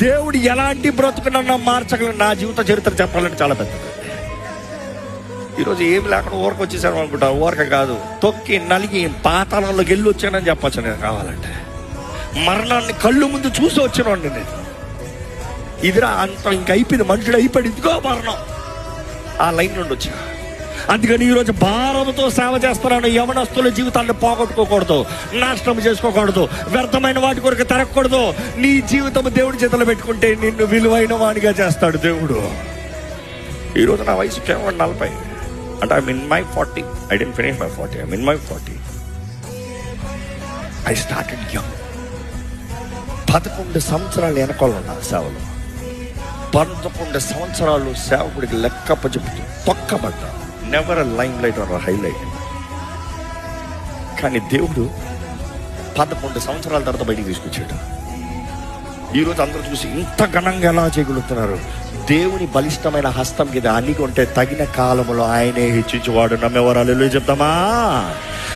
దేవుడు ఎలాంటి బ్రతుకునన్నా మార్చగల నా జీవిత చరిత్ర చెప్పాలంటే చాలా పెద్దది. ఈరోజు ఏం లేకుండా ఊరకు వచ్చేసాను అనుకుంటా. ఊరక కాదు, తొక్కి నలిగి పాతాళంలోకి వెళ్ళి వచ్చానని చెప్పచ్చు. నేను కావాలంటే మరణాన్ని కళ్ళు ముందు చూసి వచ్చినండి నేను. ఇదిరా అంత ఇంక అయిపోయింది, మనుషుడు అయిపోయాడు, ఇదిగో మరణం, ఆ లైన్ నుండి వచ్చా. అందుకని ఈరోజు భారంతో సేవ చేస్తున్నాను. యవనస్తుల జీవితాన్ని పోగొట్టుకోకూడదు, నాశనం చేసుకోకూడదు, వ్యర్థమైన వాటి కొరకు తిరగకూడదు. నీ జీవితం దేవుడి చేతిలో పెట్టుకుంటే నిన్ను విలువైన వాడిగా చేస్తాడు దేవుడు. ఈరోజు నా వయసు కేవలం 40. అంటే I'm in my 40. I didn't finish my 40. I'm in my 40. I started young. 11 సంవత్సరాలు వెనకాల ఉన్నా సేవలో. 11 సంవత్సరాలు సేవకుడికి లెక్కప్ప చెప్తూ తొక్కబడ్డా. Never limelight or highlight. కానీ దేవుడు 11 సంవత్సరాల తర్వాత బయటికి తీసుకొచ్చాడు. ఈరోజు అందరూ చూసి ఇంత ఘనంగా ఎలా చేయగలుగుతున్నారు? దేవుని బలిష్టమైన హస్తం మీద అన్ని కొంటే తగిన కాలంలో ఆయనే హెచ్చించేవాడు. నమ్మేవారు హల్లెలూయా చెప్తామా?